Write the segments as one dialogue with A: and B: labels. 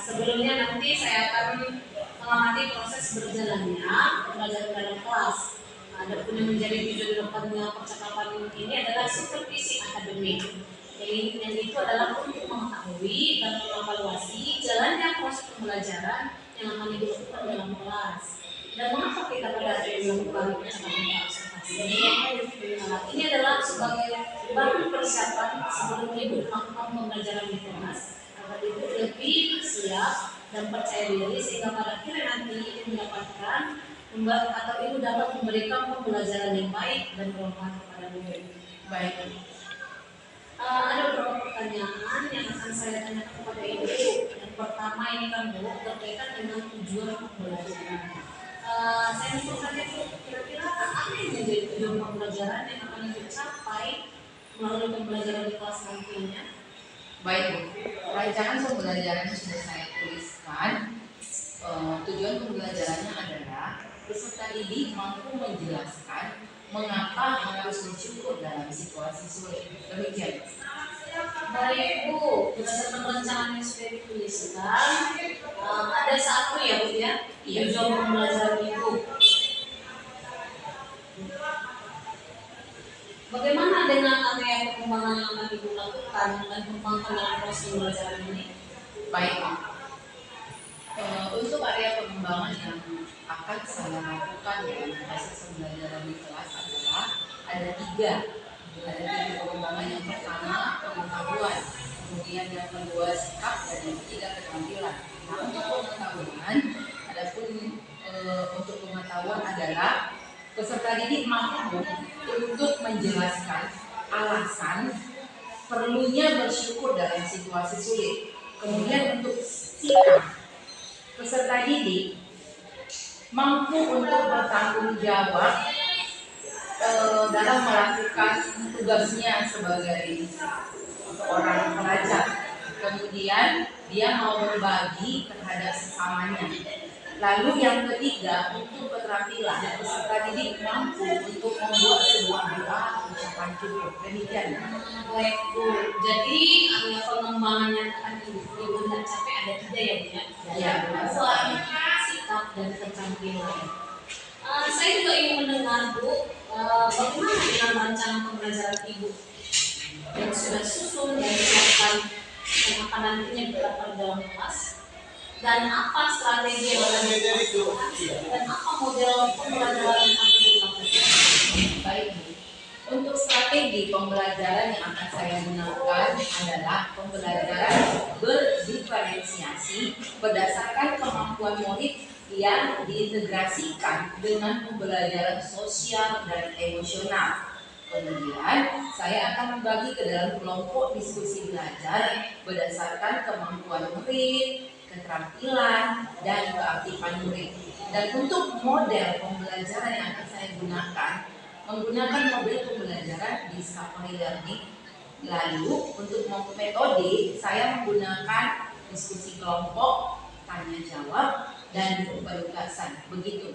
A: Sebelumnya nanti saya akan mengamati proses berjalannya pembelajaran dalam kelas. Adapun yang menjadi tujuan depannya percakapan ini adalah supervisi akademik. Yang itu adalah untuk mengetahui dan mengevaluasi jalannya proses pembelajaran yang akan dilakukan dalam kelas. Dan mengapa kita pada akhirnya melakukan percakapan observasi? Ini adalah sebagai bahan persiapan sebelum ibu melakukan pembelajaran di kelas agar ibu lebih siap dan percaya diri sehingga pada akhirnya nanti ibu mendapatkan atau ibu dapat memberikan pembelajaran yang baik dan bermanfaat kepada murid. Baik. Ada beberapa pertanyaan yang akan saya tanyakan kepada ibu. Yang pertama ini kan Bu berkaitan dengan tujuan pembelajaran. Saya mau bertanya Bu, kira-kira apa yang menjadi tujuan pembelajaran yang akan dicapai melalui pembelajaran di kelas nantinya?
B: Baik Bu, rancangan pembelajaran sudah saya tuliskan. Tujuan pembelajarannya adalah peserta didik mampu menjelaskan mengapa harus bersyukur dalam situasi sulit. Demikian.
A: Baik Bu, berdasarkan rencana yang sudah dituliskan, ada satu ya Bu ya, tujuan pembelajaran Ibu. Bagaimana dengan area perkembangan yang akan Ibu lakukan dan kembangkan dalam proses pembelajaran ini?
B: Baik Pak. Untuk area pengembangan yang akan saya lakukan dalam proses pembelajaran di kelas adalah ada tiga pengembangan. Yang pertama pengetahuan, kemudian yang kedua sikap, dan yang ketiga keterampilan. Nah, untuk pengetahuan, untuk pengetahuan adalah peserta didik mampu untuk menjelaskan alasan perlunya bersyukur dalam situasi sulit. Kemudian untuk sikap, peserta didik mampu untuk bertanggung jawab dalam melakukan tugasnya sebagai orang pelajar. Kemudian dia mau berbagi terhadap sesamanya. Lalu yang ketiga untuk keterampilan, peserta didik mampu untuk membuat sebuah doa ucapan syukur. Demikian.
A: Baik Bu, jadi area pengembangan yang akan Ibu capai ada tiga ya Bu ya?
B: Ya.
A: Pengetahuan, sikap, dan keterampilan. Saya juga ingin mendengar Bu, bagaimana dengan rancangan pembelajaran Ibu yang sudah susun dan disiapkan yang akan nantinya diterapkan dalam kelas, dan apa strategi yang akan dilakukan dan apa model pembelajaran yang akan dilakukan?
B: Baik, untuk strategi pembelajaran yang akan saya gunakan adalah pembelajaran berdiferensiasi berdasarkan kemampuan murid yang diintegrasikan dengan pembelajaran sosial dan emosional. Kemudian saya akan membagi ke dalam kelompok diskusi belajar berdasarkan kemampuan murid, keterampilan, dan keaktifan murid. Dan untuk model pembelajaran yang akan saya gunakan, menggunakan model pembelajaran discovery learning. Lalu untuk metode saya menggunakan diskusi kelompok, tanya jawab, dan penugasan. Begitu.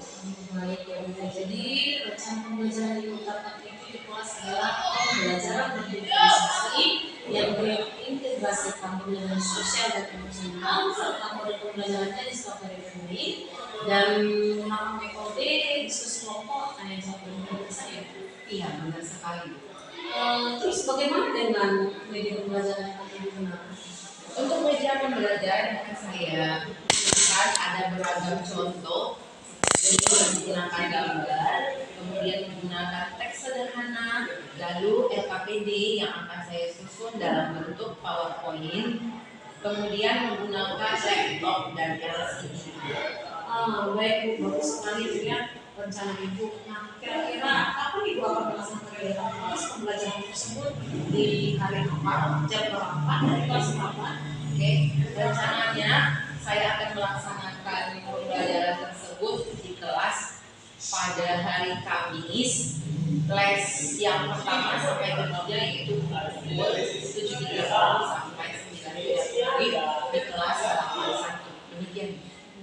A: Baik ya Bu. Jadi rencana pembelajaran yang terdapat itu di kelas adalah pembelajaran berdifferensiasi yang berintegrasikan pembelajaran sosial dan emosional serta model pembelajarannya discovery learning dan menggunakan metode diskusi kelompok, tanya jawab, dan penugasan ya Bu.
B: Iya, benar sekali.
A: Terus bagaimana dengan media pembelajaran yang akan digunakan?
B: Untuk media pembelajaran yang akan saya gunakan ada beragam contoh, yaitu menggunakan gambar, kemudian menggunakan teks sederhana, lalu LKPD yang akan saya susun dalam bentuk PowerPoint, kemudian menggunakan laptop dan LCD.
A: Baik Bu, bagus sekali Bu ya rencana Ibu. Nah, kira-kira kapan Ibu akan melaksanakan kegiatan kelas pembelajaran tersebut, di hari apa, jam berapa, dan kelas berapa?
B: Oke, rencananya saya akan melaksanakan pembelajaran tersebut di kelas pada hari Kamis. Les yang pertama sampai ketiga yaitu pukul 7.30 sampai 9.30 di kelas 81. Demikian.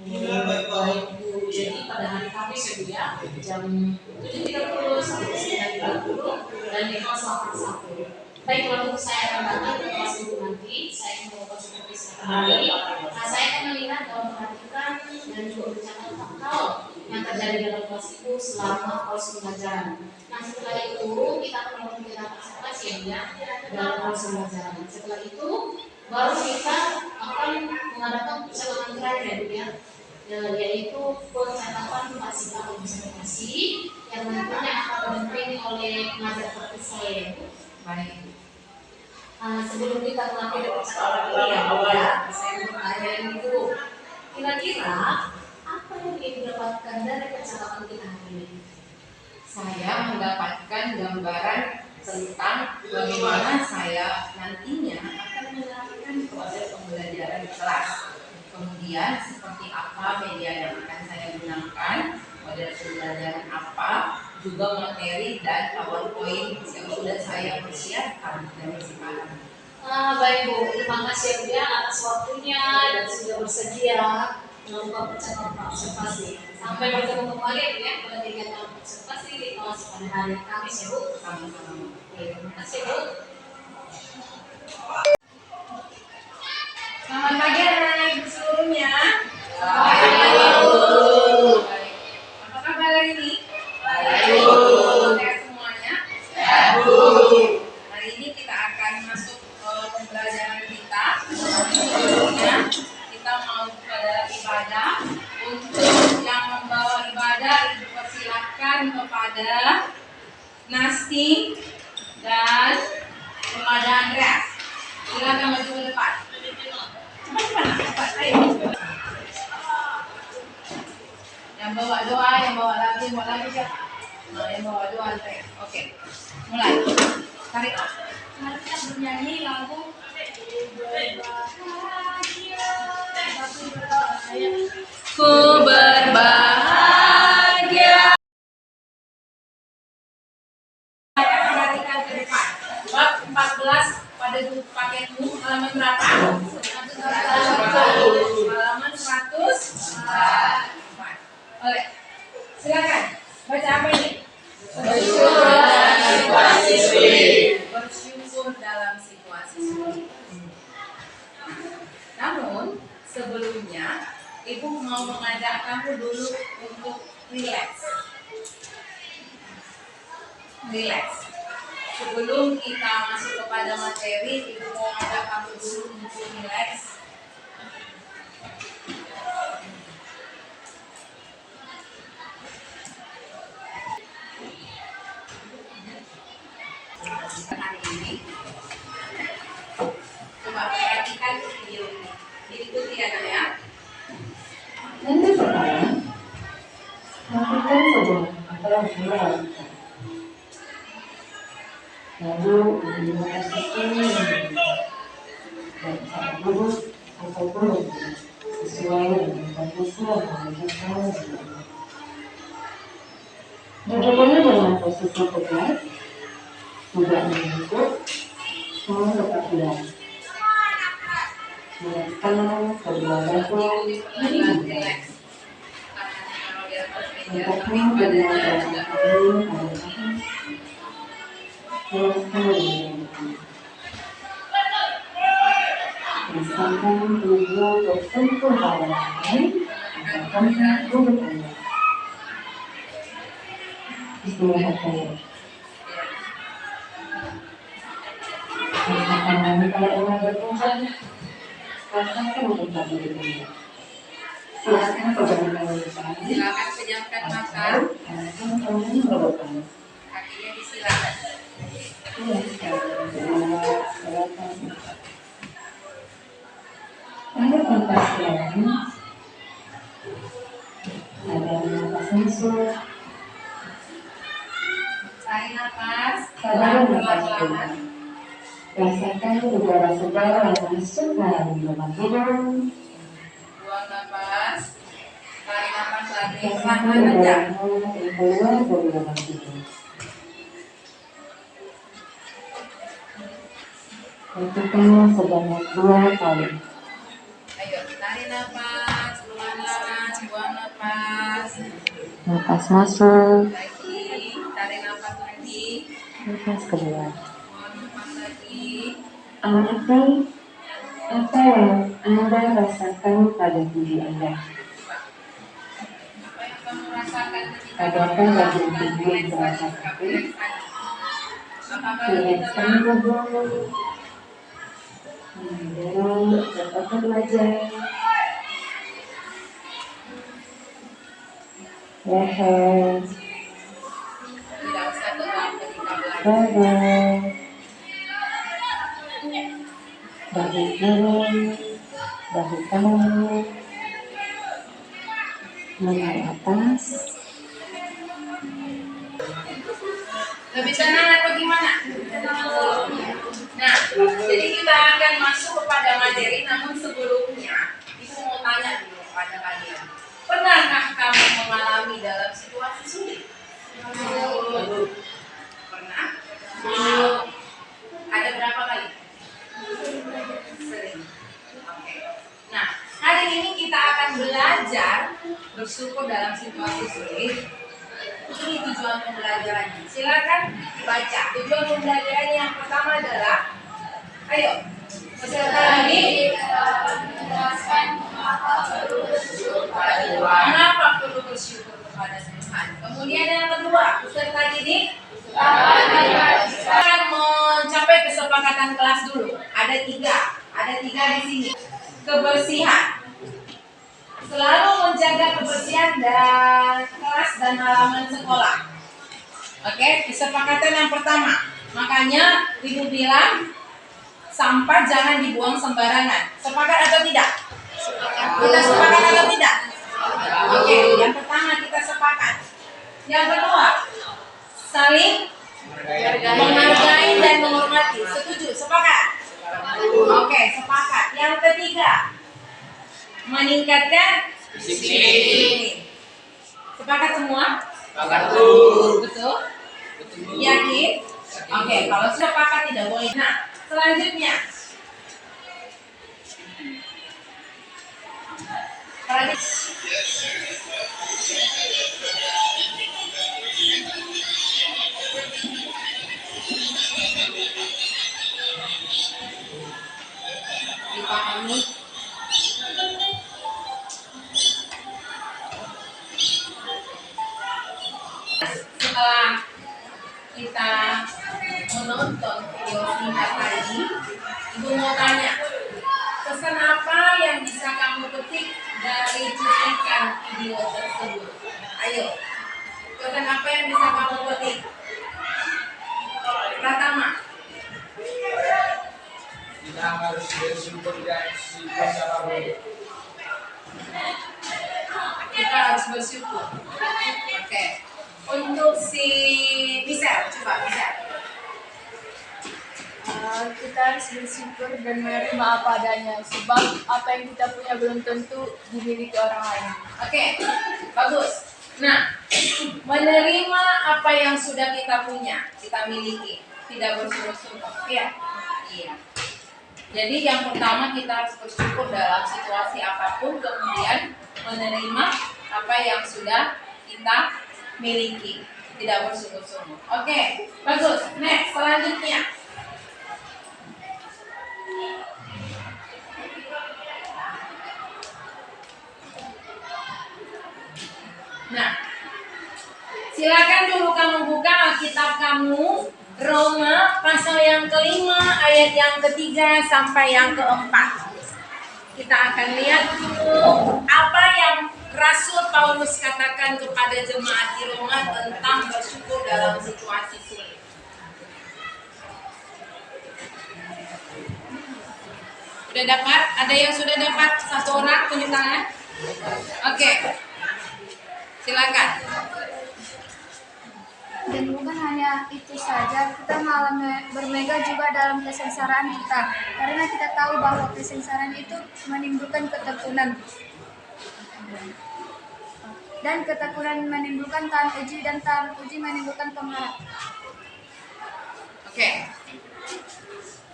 A: Baik Bu, jadi pada hari Kamis ya Bu ya, jam 7.30 sampai 9.30 dan di kelas 81. Baik, lalu saya akan datang ke kelas Ibu nanti, saya akan melakukan supervisi kembali. Saya akan melihat dan memperhatikan dan juga mencatat hal yang terjadi dalam kelas itu selama proses pembelajaran. Nah, setelah itu kita akan melakukan kegiatan observasi ya dalam proses pembelajaran. Setelah itu baru kita akan mengadakan percakapan terakhir ya, yaitu percakapan pasif atau observasi yang nantinya akan didampingi oleh pengajar praktik saya.
B: Baik.
A: Sebelum kita mengakhiri percakapan ini ya, saya mau bertanya dulu. Kira-kira apa yang ingin didapatkan dari percakapan kita hari ini?
B: Saya mendapatkan gambaran tentang bagaimana saya nantinya akan menerapkan proses pembelajaran di kelas. Kemudian seperti apa media yang akan saya gunakan, model pembelajaran apa, juga materi dan PowerPoint yang sudah saya persiapkan dari sekarang.
A: Baik Bu, terima kasih ya atas waktunya dan sudah bersedia melakukan percakapan observasi. Sampai bertemu kembali ya pada kegiatan observasi di kelas pada hari Kamis ya Bu.
B: Sama-sama.
A: Terima kasih Bu.
B: Selamat pagi anak-anak seluruhnya. Baik. Apa kabar hari ini? Sehat semuanya? Hari ini kita akan masuk ke pembelajaran kita. Sebelumnya kita mau pada ibadah. Untuk yang membawa ibadah, Ibu persilahkan kepada Nasti dan kepada Andreas. Silakan maju ke depan. Cepat, ayo. Yang bawa doa, yang bawa lagi siapa? Nah, yang bawa doa, oke. Mulai. Tarik.
A: Mari kita bernyanyi lagu
B: Ku berbahagia. Perhatikan ke depan. Bab 14 pada buku paketmu halaman berapa? Halaman 104. Oleh. Silakan. Baca apa ini? Bersyukur dalam situasi sulit. Namun sebelumnya Ibu mau mengajak kamu dulu untuk rileks. Sebelum kita masuk kepada materi, Ibu mau mengajak kamu dulu untuk rileks. Hari ini coba perhatikan video ini. Diikuti ya Nak ya.
C: Yang pertama, lakukan sebuah langkah mulai. Lalu menggunakan sistem yang berbeda dan cara duduk atau berdiri sesuai dengan kondisi yang menunjukkan diri. Duduknya dengan posisi tegak, tidak menunduk, namun tetap diam. Menekan kedua bahu di dada. Letakkan kedua telapak kaki pada paha. Teruskan menundukkan. Rasakan tubuh tersentuh pada lantai. Rasakan duduk Anda. Istirahat saya. Rasakan wanita yang berpuncak. Rasakan tempat duduk Anda. Silakan pejamkan mata.
B: Silakan pejamkan mata.
C: Rasakan tangan berdepan.
B: Kakinya disilakan.
C: Ada tempat jalan, ada nafas masuk,
B: Tarik nafas.
C: sabar nafas keluar.
B: Pelan-pelan.
C: Rasakan udara segar yang masuk melalui lubang hidung.
B: Buang nafas. Tarik nafas lagi.
C: Rasakan
B: Pelan-pelan aja.
C: udara yang keluar dari lubang hidung. Lakukan sebanyak 2 kali.
B: Ayo, tarik nafas. Pelan-pelan. Buang nafas.
C: Nafas masuk,
B: Lagi. Tarik nafas lagi.
C: nafas keluar.
B: Buang nafas lagi.
C: Amati Apa yang Anda rasakan pada diri Anda?
B: Apa yang kamu rasakan ketika
C: Adakah
B: kamu
C: bagian
B: melakukan
C: tubuh yang
B: relaksasi?
C: terasa
B: Sikap
C: sakit?
B: relaksasi. Apakah lebih
C: Rilekskan
B: tenang?
C: tubuh, mendorong ke otot wajah, leher,
B: Tidak usah tegang ketika belajar.
C: dada, bahu kiri, bahu kanan, lengan atas,
B: Lebih tenang atau gimana? Nah, jadi kita akan masuk kepada materi, namun sebelumnya Ibu mau tanya dulu kepada kalian. Pernahkah kamu mengalami dalam situasi sulit? Pernah? Ada berapa kali? Sering. Oke. Nah, hari ini kita akan belajar bersyukur dalam situasi sulit. Ini tujuan pembelajarannya. Silakan baca. Tujuan pembelajarannya yang pertama adalah, ayo, peserta ini mengapa perlu bersyukur kepada Tuhan. Kemudian yang kedua, peserta didik akan mencapai kesepakatan kelas dulu. Ada tiga di sini. Kebersihan. Selalu menjaga kebersihan dan kelas dan halaman sekolah. Oke, kesepakatan yang pertama. Makanya Ibu bilang sampah jangan dibuang sembarangan. Sepakat atau tidak? Kita sepakat atau tidak? Oke, yang pertama kita sepakat. Yang kedua, saling menghargai dan menghormati. Setuju? Sepakat? Oke, sepakat. Yang ketiga, meningkatkan disiplin. Sepakat semua? Betul? Yakin? Oke, kalau sudah sepakat tidak boleh. Nah, selanjutnya. Dipahami? Setelah kita menonton video singkat tadi, Ibu mau tanya, pesan apa yang bisa kamu petik dari cuplikan video tersebut? Ayo, pesan apa yang bisa kamu petik? Pertama,
D: Kita harus bersyukur dan siapapun.
B: kita harus bersyukur. Oke. Untuk si Bisa, coba Bisa.
E: Kita harus bersyukur dan menerima apa adanya, sebab apa yang kita punya belum tentu dimiliki orang lain.
B: Oke, bagus. Nah, menerima apa yang sudah kita punya, kita miliki, tidak bersyukur-syukur. Iya. Iya. Jadi yang pertama kita harus bersyukur dalam situasi apapun, kemudian menerima apa yang sudah kita miliki, tidak bersyukur-syukur. Oke, bagus. Next, selanjutnya. Nah, silakan dulu kamu buka Alkitab kamu, Roma pasal yang kelima, ayat yang ketiga sampai yang keempat. Kita akan lihat dulu apa yang Rasul Paulus katakan kepada jemaat di Roma tentang bersyukur dalam situasi sulit. Sudah dapat? Ada yang sudah dapat? Satu orang tunjuk tangan. Oke. Silakan.
E: Dan bukan hanya itu saja, kita malah bermega juga dalam kesengsaraan kita, karena kita tahu bahwa kesengsaraan itu menimbulkan ketekunan, dan ketekunan menimbulkan tahan uji, dan tahan uji menimbulkan pengharapan.
B: Oke.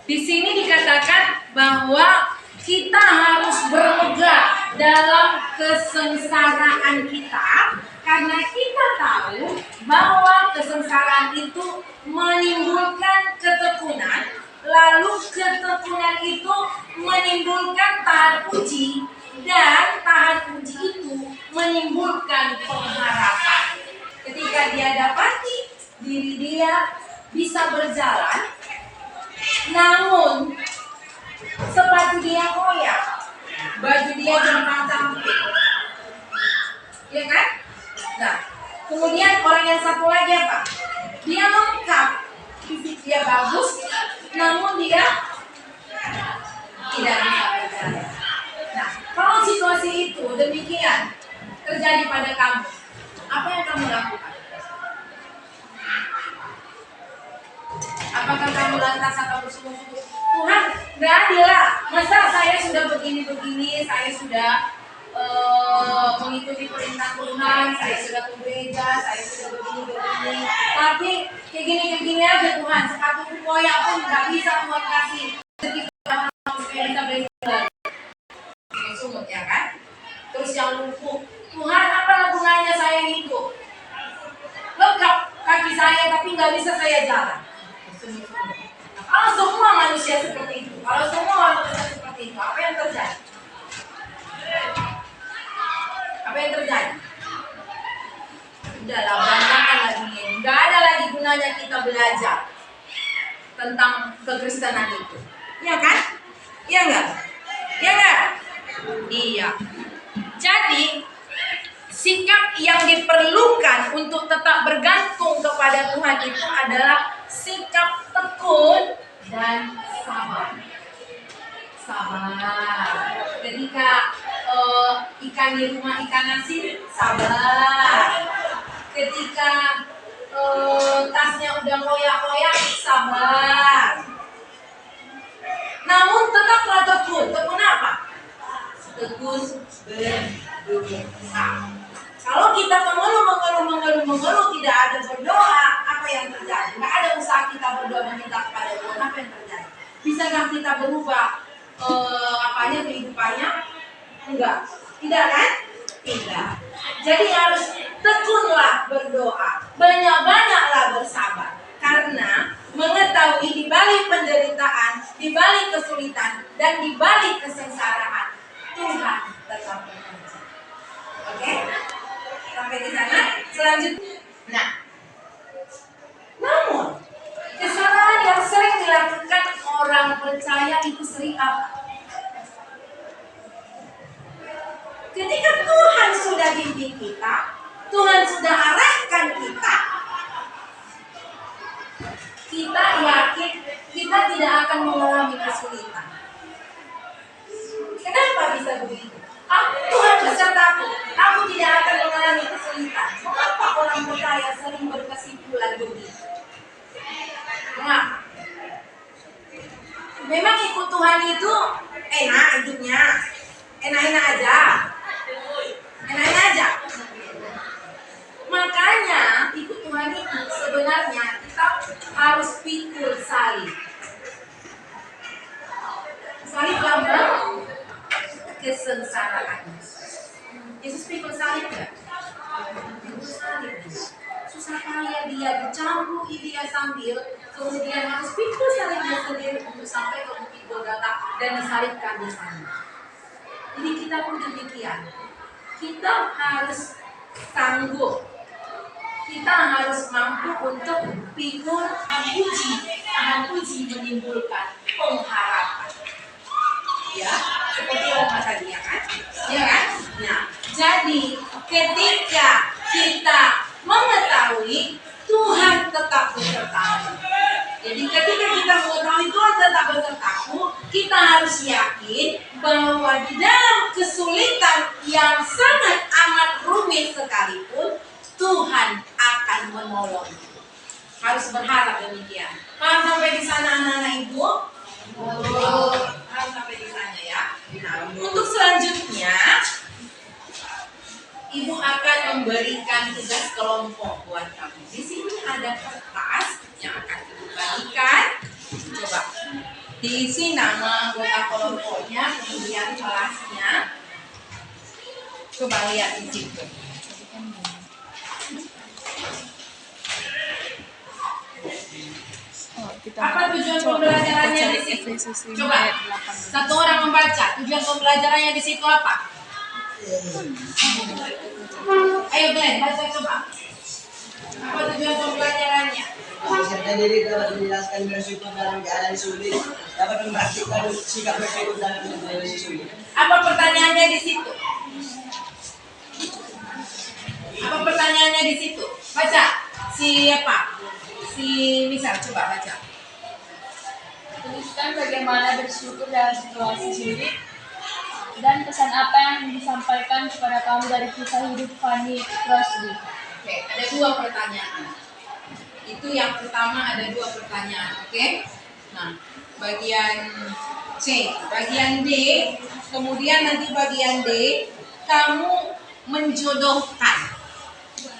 B: Di sini dikatakan bahwa kita harus bermegah dalam kesengsaraan kita, karena kita tahu bahwa kesengsaraan itu menimbulkan ketekunan, Lalu ketekunan itu menimbulkan tahan uji, dan tahan uji itu menimbulkan pengharapan. Ketika dia dapati diri dia bisa berjalan, namun sepatu dia koyak, baju dia jomplang-camping, ya kan? Nah, kemudian orang yang satu lagi apa? Dia lengkap, fisik dia bagus, namun dia tidak bisa berjalan. Nah, kalau situasi itu demikian terjadi pada kamu, apa yang kamu lakukan? Apakah kamu lantas akan bersungguh-sungguh, Tuhan, nggak adil lah, masa saya sudah begini-begini, saya sudah mengikuti perintah Tuhan, saya sudah ke gereja, saya sudah begini-begini, tapi kayak gini aja Tuhan, sepatu koyak pun nggak bisa Tuhan kasih, supaya bisa berjalan. Sungguh ya kan? Terus yang lumpuh, Tuhan, apa gunanya saya hidup? Lengkap kaki saya tapi nggak bisa saya jalan. Nah, kalau semua manusia seperti itu, apa yang terjadi? Apa yang terjadi? Udahlah, berantakan lagi ini. Nggak ada lagi gunanya kita belajar tentang kekristenan itu. Iya kan? Iya nggak? Iya nggak? Iya. Jadi sikap yang diperlukan untuk tetap bergantung kepada Tuhan itu adalah sikap tekun dan sabar. Sabar. Ketika ikan di rumah ikan asin, sabar. Ketika tasnya udah koyak-koyak, sabar. Namun tetaplah tekun. Tekun apa? Tekun berdoa. Kalau kita mengeluh, tidak ada berdoa, apa yang terjadi? Nggak ada usaha kita berdoa meminta kepada Tuhan, apa yang terjadi? Bisakah kita berubah kehidupannya? Enggak. Tidak kan? Tidak. Jadi harus tekunlah berdoa, banyak-banyaklah bersabar. Karena mengetahui di balik penderitaan, di balik kesulitan, dan di balik kesengsaraan, Tuhan tetap bekerja. Oke? Sampai di sana. Selanjutnya. Nah, namun kesalahan yang sering dilakukan orang percaya itu sering apa? Ketika Tuhan sudah bimbing kita, Tuhan sudah arahkan kita, kita yakin kita tidak akan mengalami kesulitan. Kenapa bisa begitu? Tuhan besertaku, aku tidak akan mengalami kesulitan. Mengapa orang percaya sering berkesimpulan begitu? Mengapa? Memang ikut Tuhan itu enak hidupnya, enak-enak aja. Makanya ikut Tuhan itu sebenarnya kita harus pikul salib. Salib lambang kesengsaraan. Yesus pikul salib ya? Pikul salib. Susah payah dia dicambuk dia sambil kemudian harus pikul salibnya sendiri untuk sampai ke Bukit Golgota dan disalibkan di sana. Jadi kita pun demikian. Kita harus sanggup. Kita harus mampu untuk pikul tahan uji menimbulkan pengharapan. Ya, seperti Oma tadi ya kan? Ya kan? Nah, jadi ketika kita mengetahui Tuhan tetap besertaku. Jadi ketika kita mengetahui Tuhan tetap besertaku, kita harus yakin bahwa di dalam kesulitan yang sangat amat rumit sekalipun, Tuhan akan menolong. Harus berharap demikian. Paham sampai di sana anak-anak ibu? Paham sampai di sana ya. Nah, untuk selanjutnya, ibu akan memberikan tugas kelompok buat kamu. Di sini ada kertas yang akan ibu bagikan. Coba diisi nama anggota kelompoknya, kemudian kelasnya. Coba lihat di situ.
E: Oh, kita
B: Apa tujuan pembelajarannya di situ? Coba satu orang membaca. Tujuan pembelajarannya di situ apa? Ayo Glenn, baca coba. Apa tujuan pembelajarannya?
F: Peserta diri dapat menjelaskan bersyukur dalam keadaan sulit, dapat mempraktikkan sikap bersyukur dalam situasi sulit.
B: Apa pertanyaannya di situ? Apa pertanyaannya di situ? Baca. Siapa? Si misal coba baca.
E: Tuliskan bagaimana bersyukur dalam situasi sulit dan pesan apa yang disampaikan kepada kamu dari kisah hidup Fanny Crosby.
B: Oke, ada dua pertanyaan. Itu yang pertama ada dua pertanyaan, oke? Nah, bagian C, bagian D, kemudian nanti bagian D, kamu menjodohkan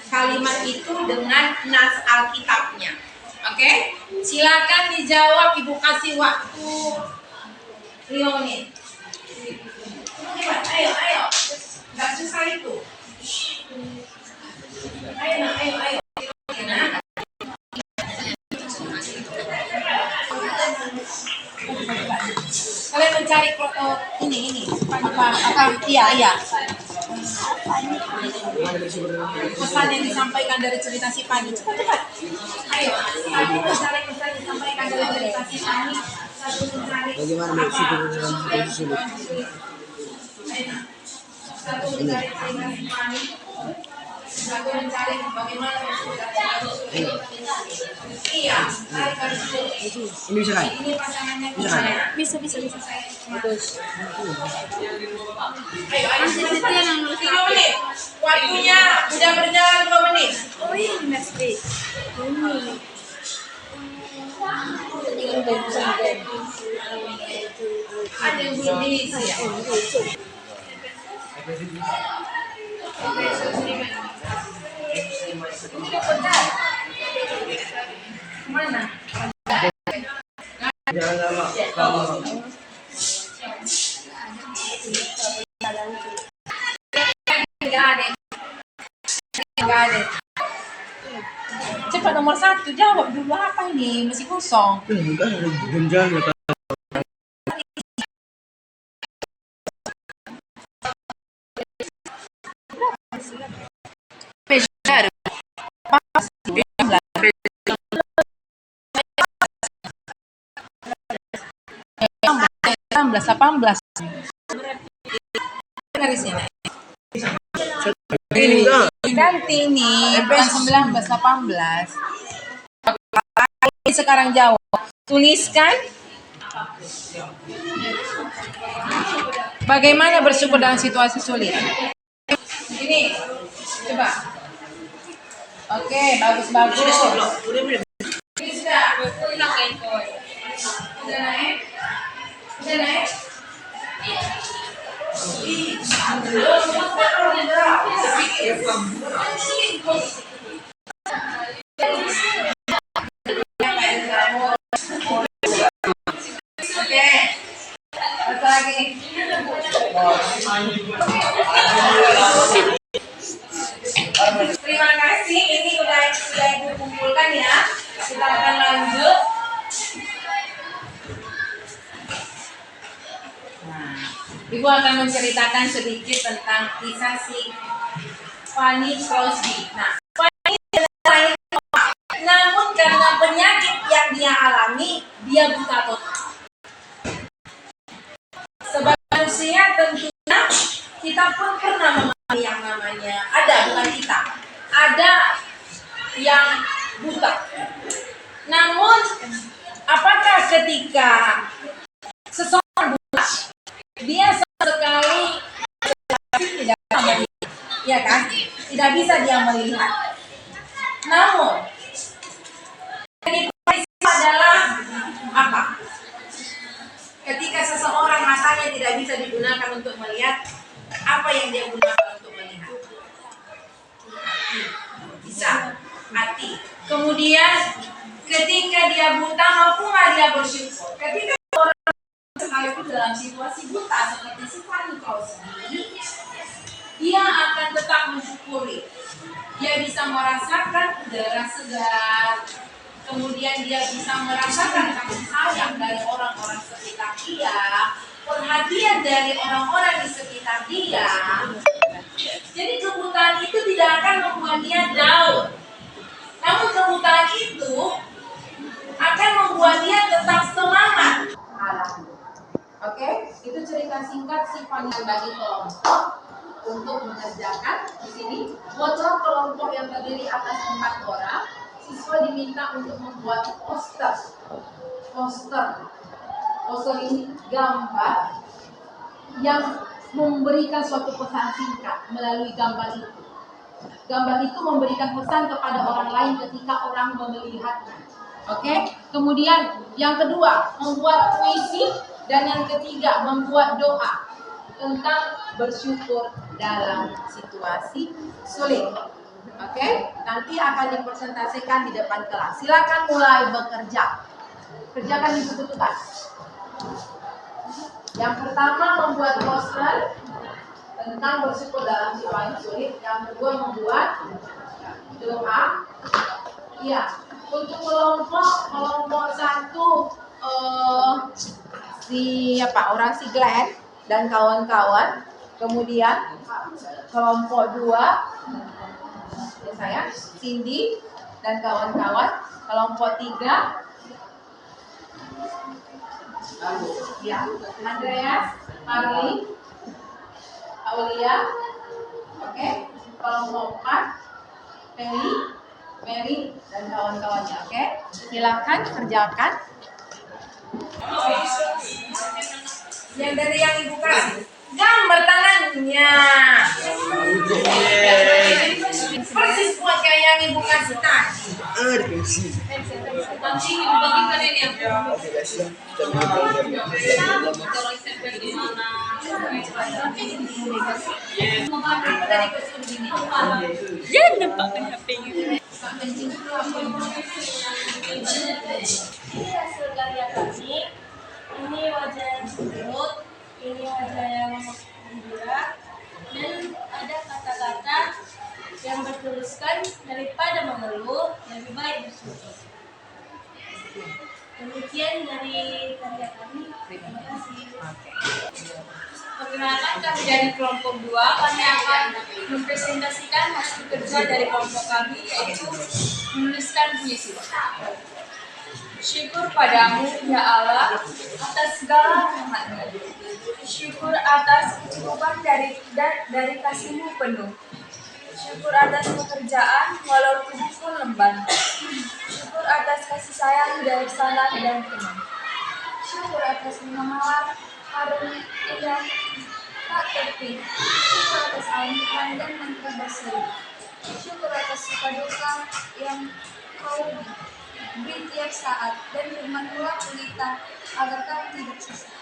B: kalimat itu dengan nas Alkitabnya, oke? Silakan dijawab, Ibu kasih waktu 5 menit. Ayo, nggak susah itu. Ayo. Nah. Kalian mencari ini apa? Iya. Pesan yang disampaikan dari cerita si Pani. Cepat. Ayo. Satu mencari pesan yang disampaikan dari cerita si Pani. Satu mencari
F: Bagaimana bersyukur dalam situasi sulit?
B: Satu mencari cerita si Pani. Satu mencari bagaimana bersyukur dalam situasi sulit. Iya.
F: Ini bisa kan?
B: Ini pasangannya
E: Bisa.
B: Ayo, 3 menit. Waktunya udah berjalan 2 menit.
E: Oh ini next day.
B: Ada yang belum diisi ya? Mana?
F: Jangan lama.
B: Enggak ada. Cepat nomor 1 jawab dulu apa ini masih kosong.
F: Enggak ada jenjang ya.
B: Dari sini.
F: Ini enggak.
B: Ganti ini bukan 19 18. Sekarang jawab. Tuliskan bagaimana bersyukur dalam situasi sulit. Ini coba. Oke, bagus. Bisa. Udah naik? Oke. Apa lagi? Terima kasih. Ini udah Ibu kumpulkan ya. Kita akan lanjut. Ibu akan menceritakan sedikit tentang kisah si Fanny Crosby. Nah, Fanny adalah namun karena penyakit yang dia alami, dia buta total. Sebagai manusia tentunya kita pun pernah mengalami yang namanya ada yang buta. Namun, apakah ketika seseorang buta, dia sekali tidak bisa melihat, ya kan? Tidak bisa dia melihat. Namun, yang adalah apa? Ketika seseorang matanya tidak bisa digunakan untuk melihat, apa yang dia gunakan untuk melihat? Bisa, hati. Kemudian, ketika dia buta, mampu nggak dia bersyukur? Ketika orang sekalipun dalam situasi buta seperti si Fanny Crosby, dia akan tetap mensyukuri. Dia bisa merasakan udara segar, kemudian dia bisa merasakan kasih sayang dari orang-orang sekitar dia, perhatian dari orang-orang di sekitar dia, jadi kebutaan itu tidak akan membuat dia down. Namun kebutaan itu akan membuat dia tetap semangat. Oke, itu cerita singkat si panjang bagi kelompok untuk mengerjakan di sini. Buatlah kelompok yang terdiri atas 4 orang. Siswa diminta untuk membuat poster. Poster ini gambar yang memberikan suatu pesan singkat melalui gambar itu. Gambar itu memberikan pesan kepada orang lain ketika orang melihatnya. Oke, kemudian yang kedua membuat puisi, dan yang ketiga membuat doa tentang bersyukur dalam situasi sulit. Oke, nanti akan dipresentasikan di depan kelas. Silakan mulai bekerja. Kerjakan itu tugas. Yang pertama membuat poster tentang bersyukur dalam situasi sulit. Yang kedua membuat doa. Iya, untuk kelompok 1 si Glenn dan kawan-kawan. Kemudian kelompok 2 saya Cindy dan kawan-kawan. Kelompok 3 ya Andreas, Marley, Aulia. Oke, kelompok 4 Mary dan kawan-kawannya. Oke, silakan kerjakan. Yang dari yang ibu kasih gambar tangannya persis buat kayak yang ibu kasih tadi.
A: Kunci dibagikan ini yang
E: Ini hasil karya kami. Ini wajah yang cemberut, ini wajah yang gembira, dan ada kata-kata yang bertuliskan daripada mengeluh lebih baik bersyukur. Demikian dari karya kami. Terima kasih.
A: Perkenalkan, kami dari kelompok 2. Kami akan mempresentasikan hasil kerja dari kelompok kami, yaitu menuliskan puisi. Syukur padamu, ya Allah, atas segala rahmat-Mu. Syukur atas kecukupan dari kasih-Mu penuh. Syukur atas pekerjaan walau tubuh pun lemban. Syukur atas kasih sayang dari sana dan teman.
E: Syukur atas pengamalan karunia tak terpik. Syukur atas anugerah dan menteri berseri. Syukur atas suka duka yang Kau beri tiap saat, dan firman-Mu pelita agar kami tidak sesat.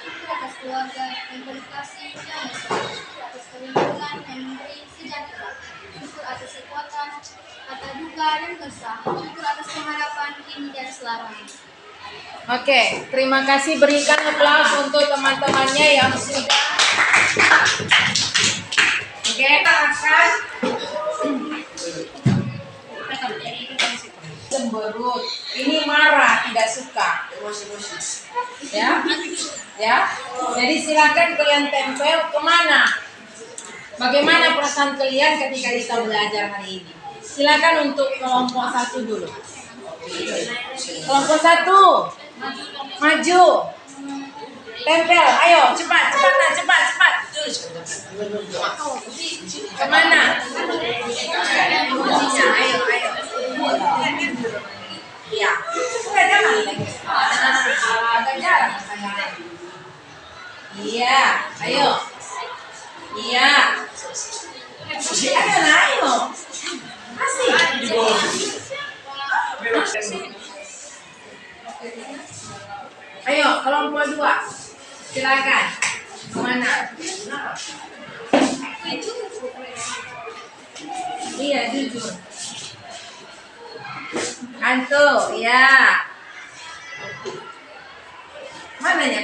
E: Syukur atas keluarga yang berkasih dan besar. Syukur atas perlindungan yang memberi sejahtera. Syukur atas kekuatan, kata duka dan kesah. Syukur atas pengharapan kini dan selamanya.
B: Oke, terima kasih. Berikan aplaus untuk teman-temannya yang sudah. Oke, akan cemberut. Ini marah, tidak suka. Ya. Jadi silakan kalian tempel kemana? Bagaimana perasaan kalian ketika kita belajar hari ini? Silakan untuk kelompok 1 dulu. Kelompok 1. Maju. Tempel, ayo cepat. Kemana? Ayo. Iya. Jangan. Agak jarang sayang. Iya, ayo. Iya. Ayo. Masih. Ayo, kelompok 2. Silakan. Kemana? Iya, jujur. Hantu, ya. Kemananya?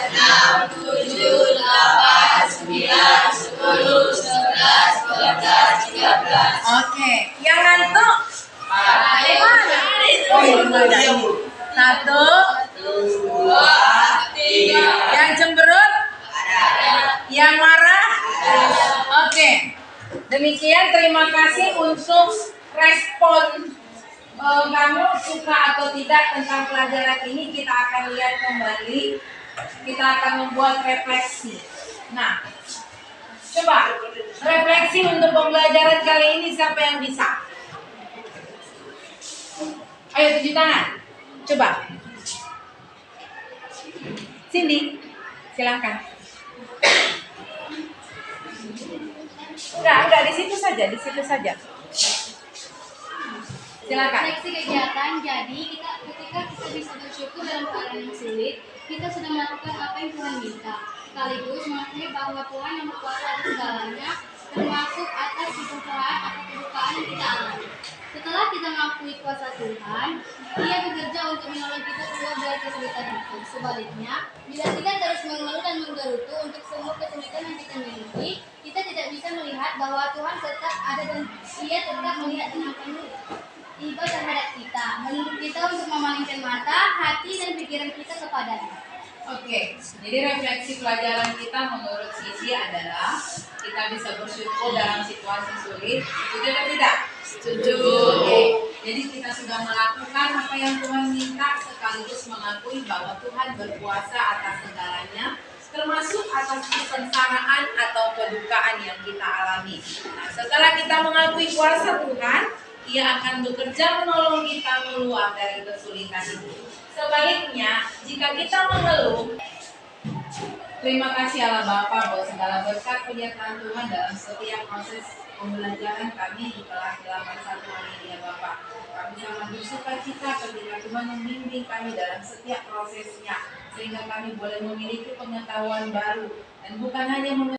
B: Oke, yang ngantuk? Mana? Oh, ini. Satu, yang cemberut? Yang marah? Oke. Demikian, terima kasih untuk respon kamu suka atau tidak tentang pelajaran ini. Kita akan lihat kembali. Kita akan membuat refleksi. Nah, coba refleksi untuk pembelajaran kali ini siapa yang bisa? Ayo tunjuk tangan. Coba. Cindy, silakan. Enggak, di situ saja, di situ saja. Silakan.
E: Seleksi kegiatan, jadi ketika kita bisa bersyukur dalam keadaan yang sulit, kita sudah melakukan apa yang Tuhan minta. Sekaligus mengakui bahwa Tuhan yang berkuasa atas segalanya, termasuk atas kesusahan atau kedukaan yang kita alami. Setelah kita mengakui kuasa Tuhan, Dia bekerja untuk menolong kita keluar dari kesulitan itu. Sebaliknya, bila kita terus mengeluh dan menggerutu untuk semua kesulitan yang kita miliki, kita tidak bisa melihat bahwa Tuhan tetap ada dan Dia tetap melihat dengan penuh iba terhadap kita, menuntut kita untuk memalingkan mata, hati, dan pikiran kita kepadanya.
B: Oke, jadi refleksi pelajaran kita menurut Sisi adalah kita bisa bersyukur dalam situasi sulit. Setuju atau tidak? Setuju. Oke, jadi kita sudah melakukan apa yang Tuhan minta sekaligus mengakui bahwa Tuhan berkuasa atas segalanya, termasuk atas kesengsaraan atau kedukaan yang kita alami. Nah, setelah kita mengakui kuasa Tuhan, Ia akan bekerja menolong kita keluar dari kesulitan itu. Sebaliknya, jika kita mengeluh, terima kasih Allah Bapa buat segala berkat penyertaan Tuhan dalam setiap proses pembelajaran kami di kelas 81 hari ini ya Bapak. Kami sangat bersuka cita ketika Tuhan membimbing kami dalam setiap prosesnya, sehingga kami boleh memiliki pengetahuan baru dan bukan hanya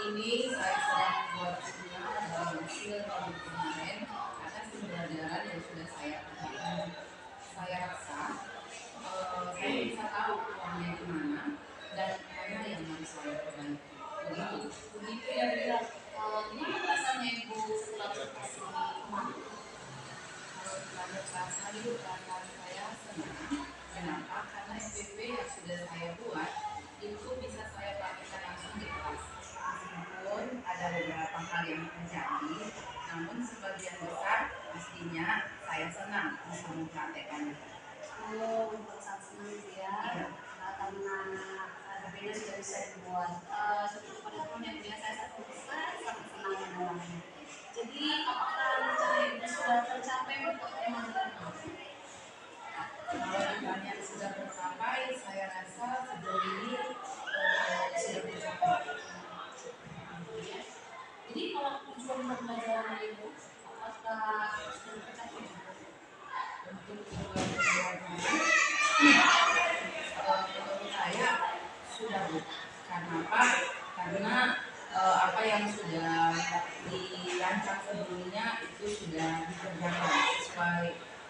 B: ini saya sedang membuat jurnal dalam hasil tahun kemarin atas pembelajaran yang sudah saya kerjakan. Saya rasa saya bisa tahu uangnya di mana dan mana yang harus saya perbaiki. Begitu ya Bila. Gimana rasanya Ibu setelah berkasih kemarin? Kalau setelah berkasih Ibu perasaan saya senang. Kenapa? Karena SPP yang sudah saya buat itu bisa saya praktekkan langsung di kelas. Meskipun ada beberapa hal yang terjadi, namun sebagian besar pastinya saya senang bisa mempraktekannya.
A: Oh, sangat senang ya.
B: Iya.
A: Karena berbeda sudah bisa dibuat. Seperti pada yang biasa saya sangat senang mendengarnya. Jadi apakah rencana itu sudah tercapai untuk tema tertentu?
B: Kalau ditanya sudah tercapai, saya rasa sejauh ini sudah tercapai.
A: Jadi kalau tujuan pembelajaran itu, apakah sudah tercapai?
B: Untuk tujuan pembelajaran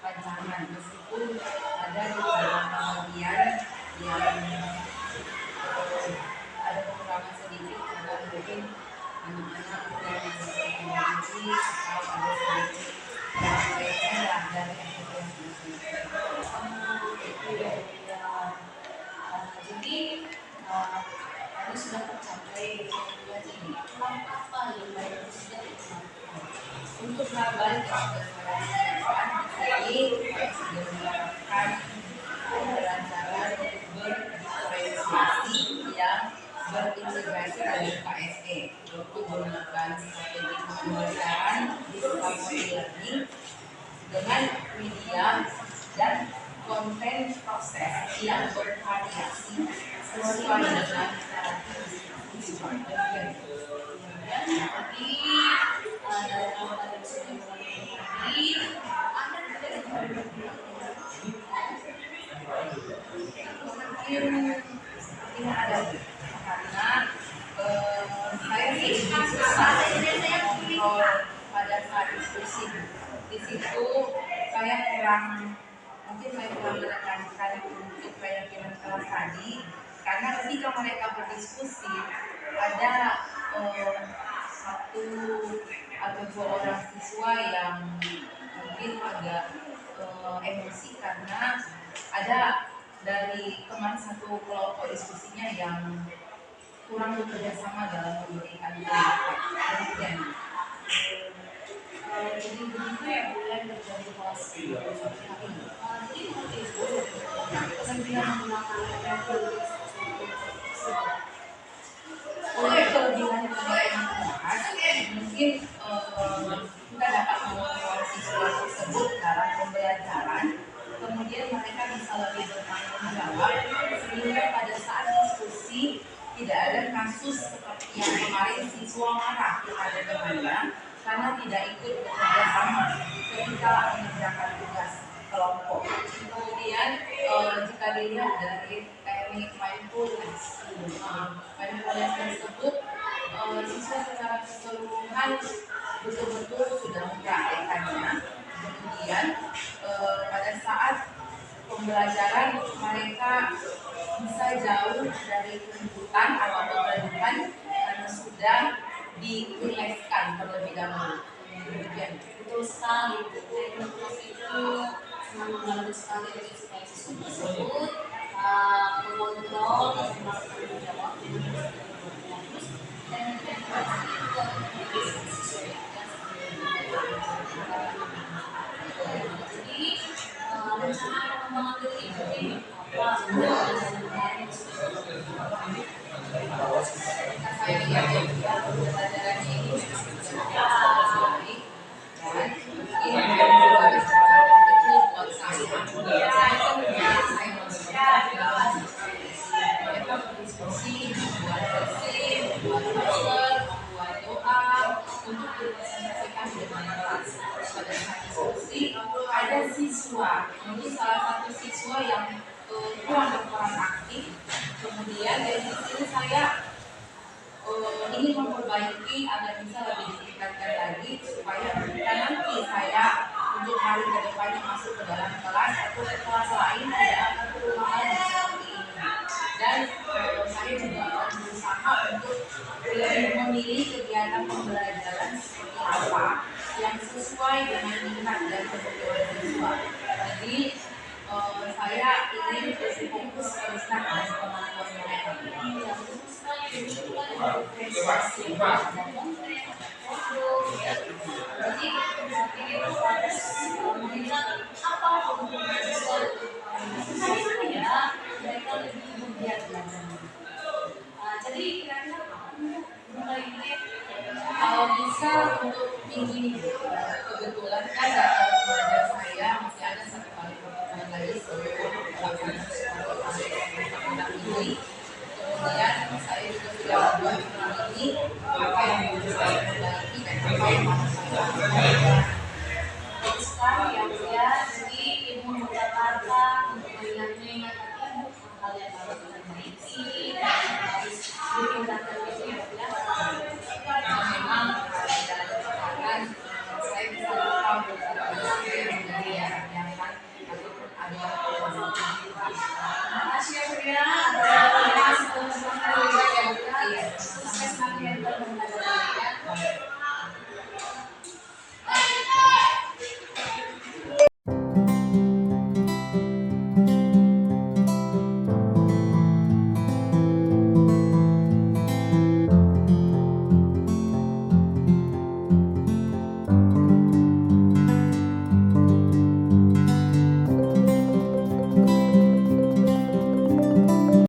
B: rancangan meskipun ada beberapa bagian yang ada kekurangan sedikit karena mungkin anak-anak kurang berkomunikasi atau ada sedikit yang dari
A: Jadi tadi sudah tercapai tujuan ini. Apa yang baik sudah tercapai?
B: untuk melakukan ini sudah dilakukan pembelajaran berorientasi yang berintegrasi dengan KSE, yaitu menggunakan strategi pembelajaran discovery learning dengan media dan konten proses yang bervariasi sesuai dengan siswa.
A: Jadi dalam tadi sudah tadi Anda tidak
B: Mungkin ada karena saya sih kontrol pada saat diskusi di situ saya kurang menekankan untuk keyakinan kelas tadi karena ketika mereka berdiskusi ada satu atau dua orang siswa yang mungkin agak emosi karena ada dari teman satu kelompok diskusinya yang kurang bekerja sama dalam memberikan pendapat.
A: jadi begitu ya bulan terjadi kelas jadi seperti itu kemudian menggunakan
B: Oleh kelebihan yang dibahas, mungkin kita dapat mengontrol siswa tersebut dalam pembelajaran, kemudian mereka bisa lebih bertanggung jawab, sehingga pada saat diskusi tidak ada kasus seperti yang kemarin siswa marah kepada temannya karena tidak ikut bekerja sama ketika mengerjakan tugas kelompok. Kemudian jika dilihat dari teknik mindfulness tersebut, siswa secara keseluruhan betul-betul sudah mempraktekannya. Kemudian pada saat pembelajaran mereka bisa jauh dari keributan atau kegaduhan karena sudah dileskan terlebih dahulu. Demikian.
A: betul sekali teknik itu sangat membantu sekali untuk supaya siswa tersebut mengontrol dan melakukan jawab dengan fokus dan integrasi itu akan menjadi siswa yang jadi rencana pengembangan diri ini apa
B: Saya lihat ya pembelajaran ini memang baik dan ini juga kecil buat saya. Saya mereka berdiskusi, membuat versi, membuat poster, membuat doa untuk dipresentasikan di depan kelas. Pada saat diskusi ada siswa, mungkin salah satu siswa yang kurang berperan aktif. Kemudian dari sini saya ingin memperbaiki agar bisa lebih ditingkatkan lagi supaya ketika nanti saya untuk hari ke depannya masuk ke dalam kelas atau ke kelas lain tidak akan terulang lagi seperti ini. Dan saya juga akan berusaha untuk lebih memilih kegiatan pembelajaran seperti apa yang sesuai dengan minat dan kebutuhan siswa. Jadi saya ingin fokus pada dan kemampuan mereka.
A: yang